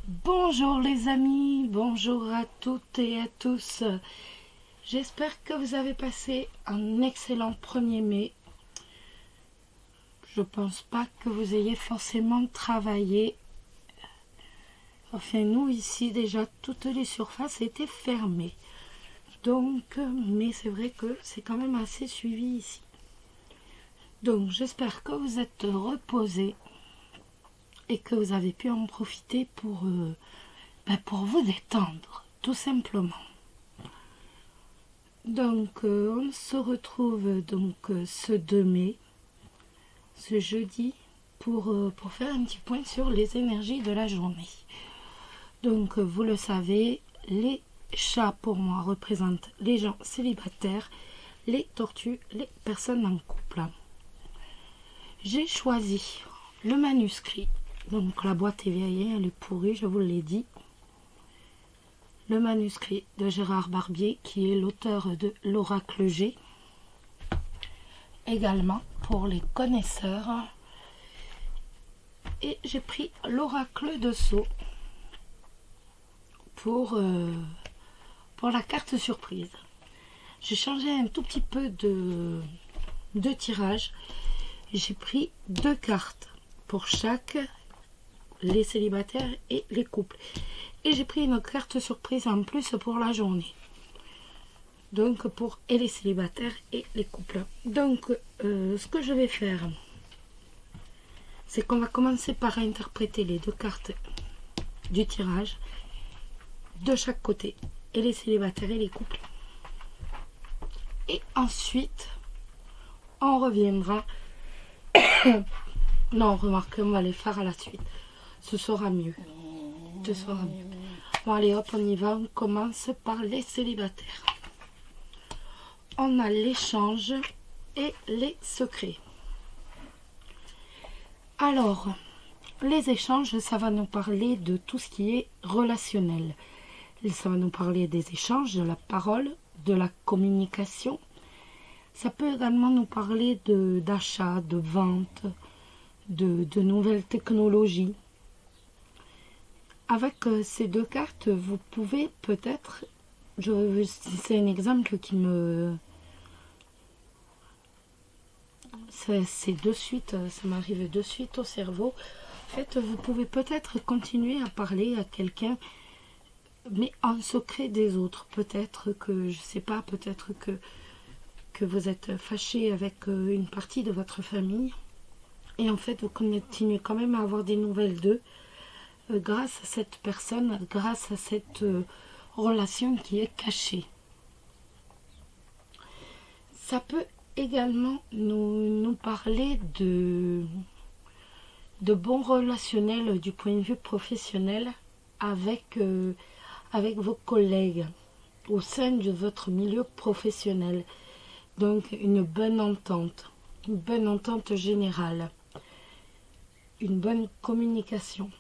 Bonjour les amis, bonjour à toutes et à tous. J'espère que vous avez passé un excellent 1er mai. Je pense pas que vous ayez forcément travaillé. Enfin nous ici déjà toutes les surfaces étaient fermées. Donc, mais c'est vrai que c'est quand même assez suivi ici. Donc j'espère que vous êtes reposés et que vous avez pu en profiter pour vous détendre, tout simplement. Donc, on se retrouve donc ce 2 mai, ce jeudi, pour faire un petit point sur les énergies de la journée. Donc, vous le savez, les chats, pour moi, représentent les gens célibataires, les tortues, les personnes en couple. J'ai choisi le manuscrit. Donc, la boîte est vieille, elle est pourrie, je vous l'ai dit. Le manuscrit de Gérard Barbier, qui est l'auteur de l'Oracle G. Également, pour les connaisseurs. Et j'ai pris l'Oracle de Sceaux pour la carte surprise. J'ai changé un tout petit peu de tirage. J'ai pris 2 cartes pour chaque, les célibataires et les couples. Et j'ai pris une carte surprise en plus pour la journée. Donc pour les célibataires et les couples. Donc ce que je vais faire, c'est qu'on va commencer par interpréter les 2 cartes du tirage de chaque côté. Et les célibataires et les couples. Et ensuite, on reviendra. Non, remarquez, on va les faire à la suite. Ce sera mieux. Ce sera mieux. Bon, allez, hop, on y va. On commence par les célibataires. On a l'échange et les secrets. Alors, les échanges, ça va nous parler de tout ce qui est relationnel. Ça va nous parler des échanges, de la parole, de la communication. Ça peut également nous parler d'achat, de vente, de nouvelles technologies. Avec ces 2 cartes, vous pouvez peut-être, c'est un exemple qui me... C'est de suite, ça m'arrive de suite au cerveau. En fait, vous pouvez peut-être continuer à parler à quelqu'un, mais en secret des autres. Peut-être que, je sais pas, peut-être que vous êtes fâché avec une partie de votre famille. Et en fait, vous continuez quand même à avoir des nouvelles d'eux. Grâce à cette personne, grâce à cette relation qui est cachée. Ça peut également nous parler de bons relationnels du point de vue professionnel avec vos collègues au sein de votre milieu professionnel. Donc une bonne entente générale, une bonne communication.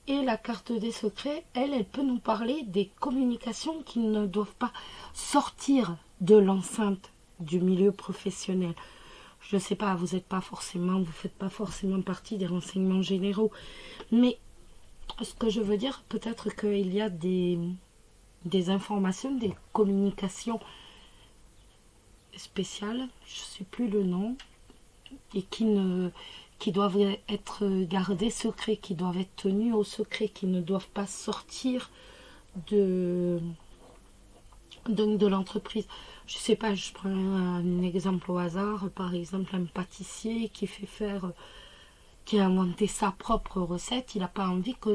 Et la carte des secrets, elle peut nous parler des communications qui ne doivent pas sortir de l'enceinte du milieu professionnel. Je ne sais pas, vous faites pas forcément partie des renseignements généraux. Mais ce que je veux dire, peut-être qu'il y a des informations, des communications spéciales, je ne sais plus le nom, et qui doivent être gardés secrets, qui doivent être tenus au secret, qui ne doivent pas sortir de l'entreprise. Je sais pas, je prends un exemple au hasard, par exemple un pâtissier qui a inventé sa propre recette, il n'a pas envie que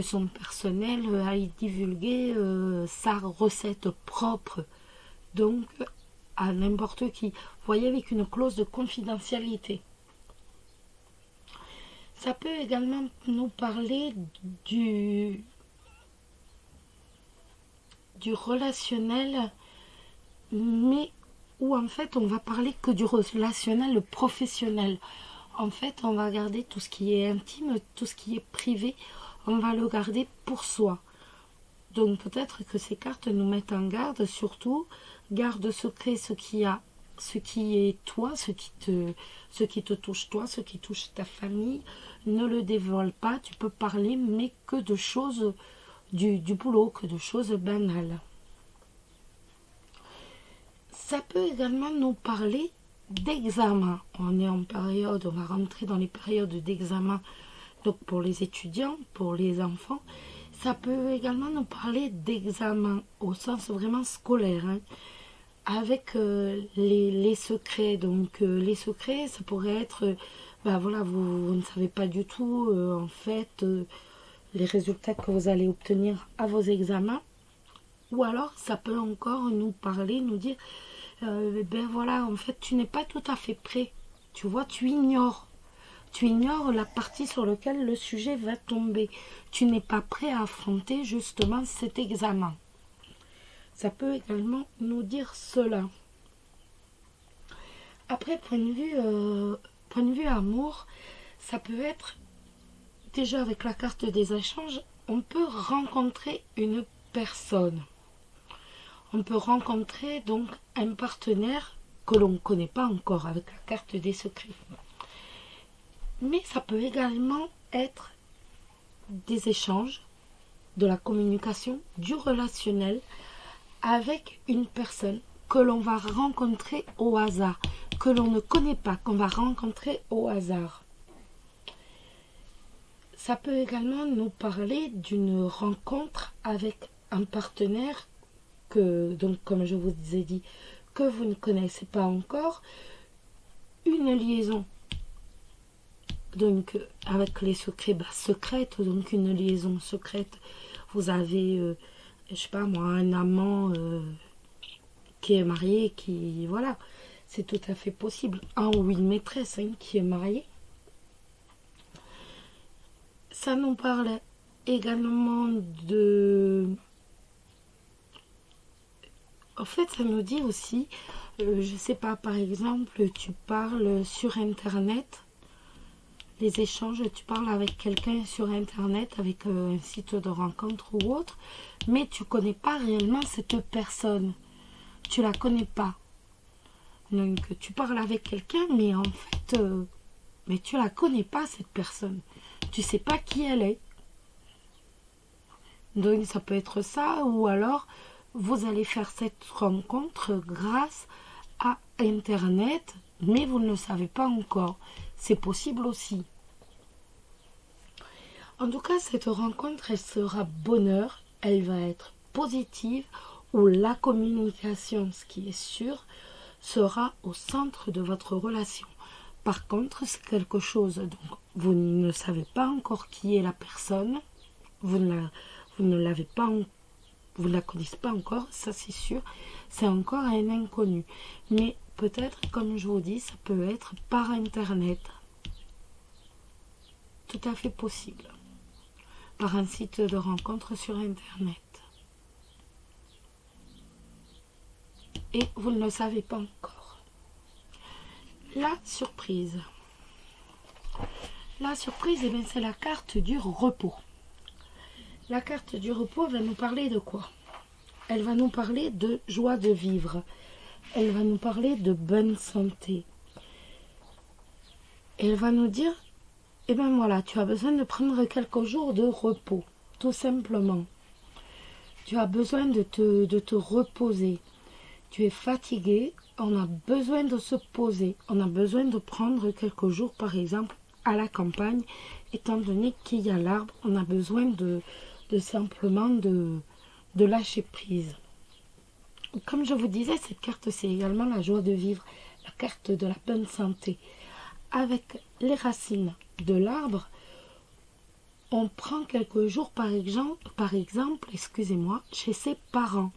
son personnel aille divulguer sa recette propre. Donc, à n'importe qui. Vous voyez, avec une clause de confidentialité. Ça peut également nous parler du relationnel, mais où en fait on va parler que du relationnel professionnel. En fait, on va garder tout ce qui est intime, tout ce qui est privé, on va le garder pour soi. Donc peut-être que ces cartes nous mettent en garde, surtout, garde secret ce qui a ce qui est toi, ce qui te touche toi, ce qui touche ta famille. Ne le dévoile pas, tu peux parler, mais que de choses du boulot, que de choses banales. Ça peut également nous parler d'examen. On est en période, on va rentrer dans les périodes d'examen, donc pour les étudiants, pour les enfants. Ça peut également nous parler d'examen au sens vraiment scolaire, hein, avec les secrets. Donc les secrets, ça pourrait être, voilà, vous ne savez pas du tout en fait les résultats que vous allez obtenir à vos examens. Ou alors ça peut encore nous parler, nous dire, voilà, en fait tu n'es pas tout à fait prêt. Tu vois, tu ignores la partie sur laquelle le sujet va tomber. Tu n'es pas prêt à affronter justement cet examen. Ça peut également nous dire cela. Après, point de vue amour, ça peut être, déjà avec la carte des échanges, on peut rencontrer une personne. On peut rencontrer donc un partenaire que l'on ne connaît pas encore avec la carte des secrets. Mais ça peut également être des échanges, de la communication, du relationnel avec une personne que l'on va rencontrer au hasard, que l'on ne connaît pas, qu'on va rencontrer au hasard. Ça peut également nous parler d'une rencontre avec un partenaire que, donc comme je vous ai dit, que vous ne connaissez pas encore, une liaison. Donc avec les secrets, secrète, donc une liaison secrète. Vous avez, je sais pas moi, un amant qui est marié, qui, voilà, c'est tout à fait possible. Un ou une maîtresse qui est mariée. Ça nous parle également de... En fait, ça nous dit aussi, je sais pas, par exemple, tu parles sur Internet, les échanges, tu parles avec quelqu'un sur Internet, avec un site de rencontre ou autre, mais tu connais pas réellement cette personne. Tu la connais pas. Donc, tu parles avec quelqu'un, mais en fait, mais tu la connais pas, cette personne. Tu sais pas qui elle est. Donc, ça peut être ça, ou alors, vous allez faire cette rencontre grâce à Internet, mais vous ne le savez pas encore. C'est possible aussi. En tout cas, cette rencontre, elle sera bonheur, elle va être positive, où la communication, ce qui est sûr, sera au centre de votre relation. Par contre, c'est quelque chose, donc vous ne savez pas encore qui est la personne, vous ne l'avez pas, vous ne la connaissez pas encore, ça c'est sûr, c'est encore un inconnu. Mais peut-être, comme je vous dis, ça peut être par Internet. Tout à fait possible. Par un site de rencontre sur Internet. Et vous ne le savez pas encore. La surprise. La surprise, eh bien, c'est la carte du repos. La carte du repos va nous parler de quoi? Elle va nous parler de joie de vivre. Elle va nous parler de bonne santé. Elle va nous dire, eh bien voilà, tu as besoin de prendre quelques jours de repos, tout simplement. Tu as besoin de te reposer. Tu es fatigué, on a besoin de se poser. On a besoin de prendre quelques jours, par exemple, à la campagne. Étant donné qu'il y a l'arbre, on a besoin de simplement de lâcher prise. Comme je vous disais, cette carte, c'est également la joie de vivre, la carte de la bonne santé. Avec les racines de l'arbre, on prend quelques jours, par exemple, excusez-moi, chez ses parents.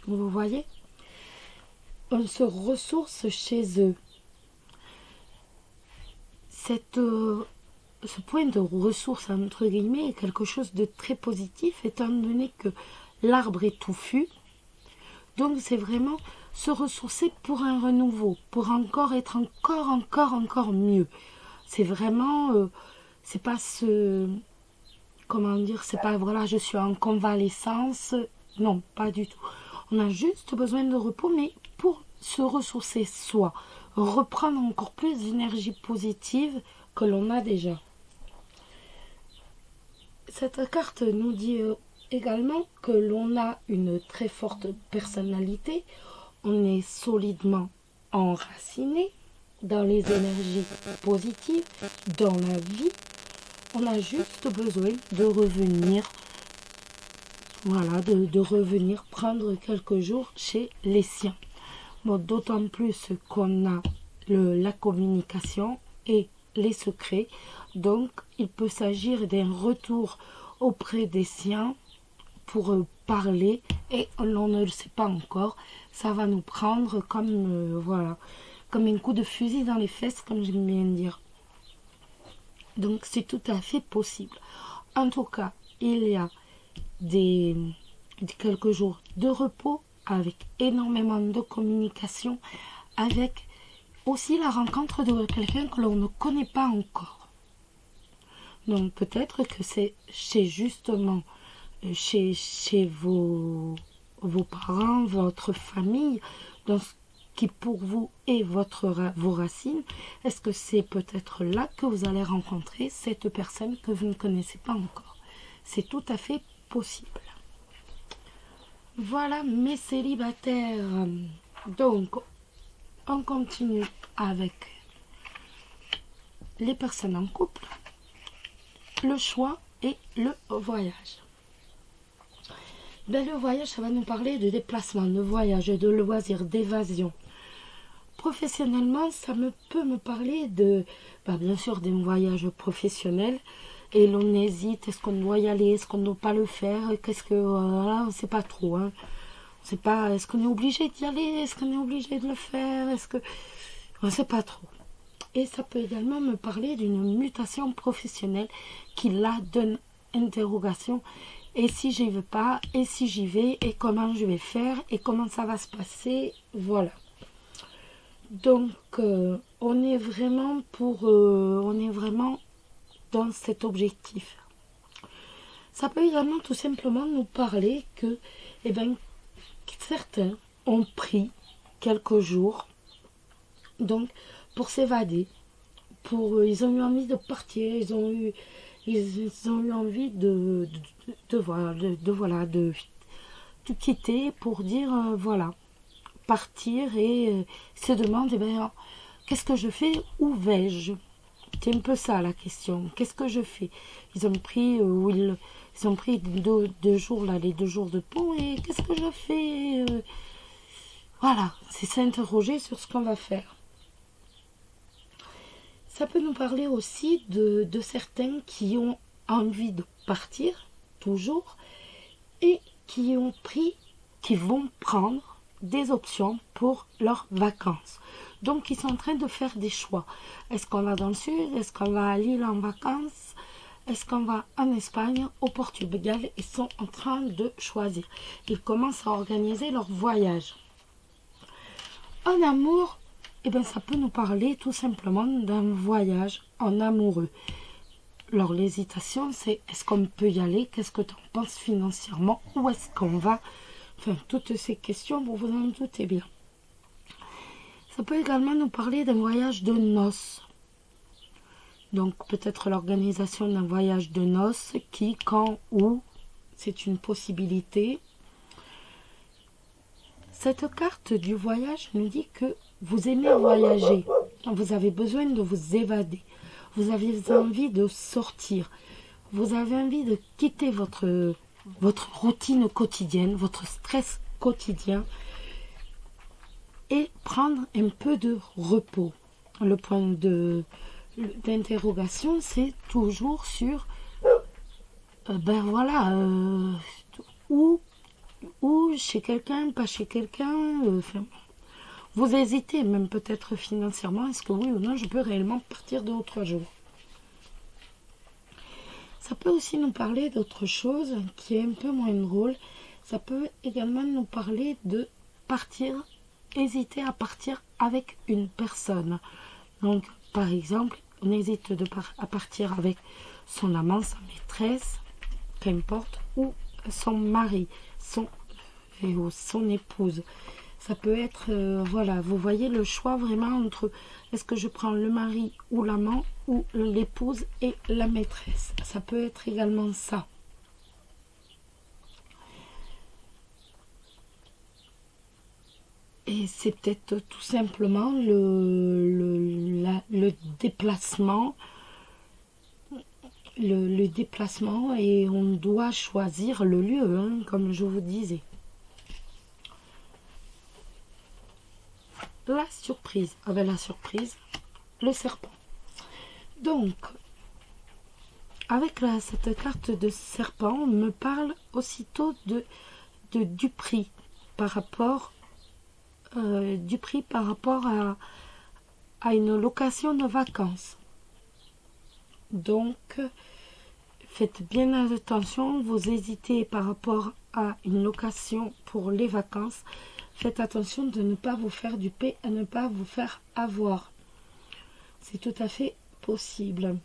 Vous voyez? On se ressource chez eux. Ce point de ressource, entre guillemets, est quelque chose de très positif, étant donné que l'arbre est touffu. Donc, c'est vraiment se ressourcer pour un renouveau, pour encore être encore mieux. C'est vraiment, c'est pas comment dire, c'est pas, voilà, je suis en convalescence. Non, pas du tout. On a juste besoin de repos, mais pour se ressourcer soi, reprendre encore plus d'énergie positive que l'on a déjà. Cette carte nous dit également que l'on a une très forte personnalité, on est solidement enraciné dans les énergies positives, dans la vie. On a juste besoin de revenir, voilà, de revenir prendre quelques jours chez les siens. Bon, d'autant plus qu'on a la communication et les secrets. Donc, il peut s'agir d'un retour auprès des siens pour parler et on ne le sait pas encore. Ça va nous prendre comme, voilà, comme un coup de fusil dans les fesses, comme j'aime bien dire. Donc, c'est tout à fait possible. En tout cas, il y a quelques jours de repos avec énormément de communication, avec aussi la rencontre de quelqu'un que l'on ne connaît pas encore. Donc peut-être que c'est justement chez vos parents, votre famille, dans ce qui pour vous est vos racines. Est-ce que c'est peut-être là que vous allez rencontrer cette personne que vous ne connaissez pas encore? C'est tout à fait possible. Voilà mes célibataires. Donc, on continue avec les personnes en couple, le choix et le voyage. Le voyage, ça va nous parler de déplacement, de voyage, de loisirs, d'évasion. Professionnellement, ça peut me parler de, bien sûr, d'un voyage professionnel. Et l'on hésite, est-ce qu'on doit y aller, est-ce qu'on ne doit pas le faire, qu'est-ce que, voilà, on ne sait pas trop, hein. On sait pas, est-ce qu'on est obligé d'y aller, est-ce qu'on est obligé de le faire, on ne sait pas trop. Et ça peut également me parler d'une mutation professionnelle qui là donne interrogation, et si j'y vais pas, et si j'y vais, et comment je vais faire, et comment ça va se passer, voilà. Donc, on est vraiment dans cet objectif. Ça peut également tout simplement nous parler que, certains ont pris quelques jours donc pour s'évader, ils ont eu envie de partir, ils ont eu envie de quitter pour dire voilà, partir et se demander qu'est-ce que je fais, où vais-je? C'est un peu ça la question. Qu'est-ce que je fais? Ils ont pris deux jours là, les 2 jours de pont, et qu'est-ce que je fais? Voilà, c'est s'interroger sur ce qu'on va faire. Ça peut nous parler aussi de certains qui ont envie de partir, toujours, et qui vont prendre des options pour leurs vacances. Donc, ils sont en train de faire des choix. Est-ce qu'on va dans le sud? Est-ce qu'on va à Lille en vacances? Est-ce qu'on va en Espagne, au Portugal? Ils sont en train de choisir. Ils commencent à organiser leur voyage. En amour, ça peut nous parler tout simplement d'un voyage en amoureux. Alors, l'hésitation, c'est est-ce qu'on peut y aller? Qu'est-ce que tu en penses financièrement? Où est-ce qu'on va? Enfin, toutes ces questions, vous vous en doutez bien. Ça peut également nous parler d'un voyage de noces. Donc peut-être l'organisation d'un voyage de noces, qui, quand, où, c'est une possibilité. Cette carte du voyage nous dit que vous aimez voyager, vous avez besoin de vous évader, vous avez envie de sortir, vous avez envie de quitter votre routine quotidienne, votre stress quotidien, et prendre un peu de repos. Le point d'interrogation, c'est toujours sur ou chez quelqu'un, pas chez quelqu'un. Vous hésitez même peut-être financièrement, est-ce que oui ou non je peux réellement partir 2 ou 3 jours? Ça peut aussi nous parler d'autre chose qui est un peu moins drôle. Ça peut également nous parler de partir, hésiter à partir avec une personne. Donc par exemple, on hésite à partir avec son amant, sa maîtresse, qu'importe, ou son mari, son et son épouse. Ça peut être, voilà, vous voyez le choix vraiment entre est-ce que je prends le mari ou l'amant ou l'épouse et la maîtresse. Ça peut être également ça. Et c'est peut-être tout simplement le déplacement. Le déplacement et on doit choisir le lieu, hein, comme je vous disais. La surprise, avec la surprise, le serpent. Donc, avec cette carte de serpent, on me parle aussitôt du prix par rapport à une location de vacances. Donc, faites bien attention, vous hésitez par rapport à une location pour les vacances. Faites attention de ne pas vous faire duper et ne pas vous faire avoir. C'est tout à fait possible.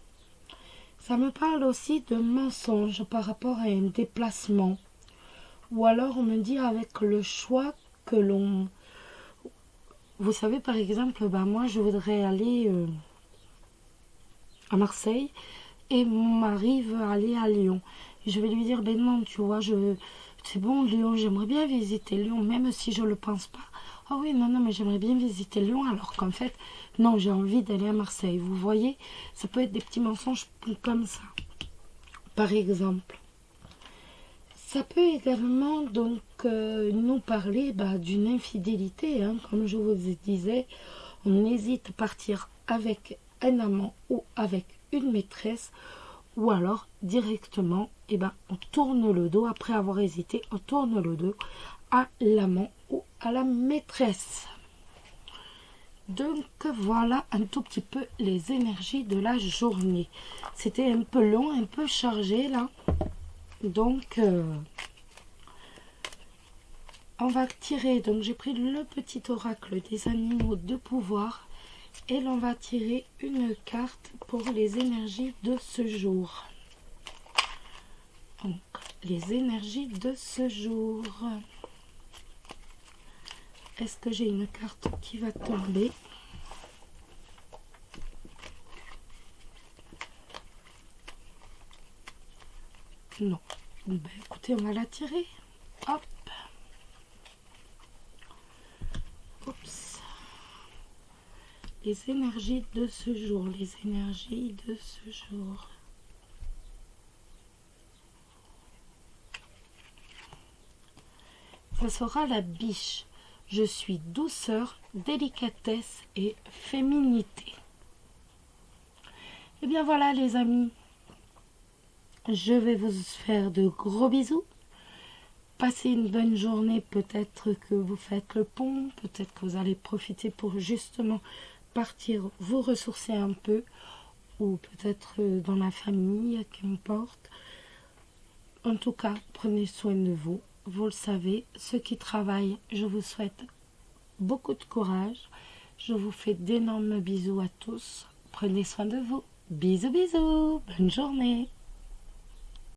Ça me parle aussi de mensonges par rapport à un déplacement. Ou alors on me dit avec le choix que l'on... Vous savez par exemple, moi je voudrais aller à Marseille et mon mari veut aller à Lyon. Et je vais lui dire, non, tu vois, c'est bon, Lyon, j'aimerais bien visiter Lyon, même si je ne le pense pas. Ah oui, non, mais j'aimerais bien visiter Lyon, alors qu'en fait, non, j'ai envie d'aller à Marseille. Vous voyez, ça peut être des petits mensonges comme ça, par exemple. Ça peut également donc nous parler d'une infidélité, hein, comme je vous disais. On hésite à partir avec un amant ou avec une maîtresse, ou alors directement on tourne le dos après avoir hésité, on tourne le dos à l'amant ou à la maîtresse. Donc voilà un tout petit peu les énergies de la journée. C'était un peu long, un peu chargé là, donc on va tirer. Donc j'ai pris le petit oracle des animaux de pouvoir et l'on va tirer une carte pour les énergies de ce jour. Donc, les énergies de ce jour. Est-ce que j'ai une carte qui va tomber? Non. Écoutez, on va la tirer. Hop. Oups. Les énergies de ce jour. Les énergies de ce jour. Ça sera la biche. Je suis douceur, délicatesse et féminité. Et bien voilà les amis. Je vais vous faire de gros bisous. Passez une bonne journée. Peut-être que vous faites le pont. Peut-être que vous allez profiter pour justement partir vous ressourcer un peu. Ou peut-être dans la famille, qu'importe. En tout cas, prenez soin de vous. Vous le savez, ceux qui travaillent, je vous souhaite beaucoup de courage. Je vous fais d'énormes bisous à tous. Prenez soin de vous. Bisous, bisous. Bonne journée.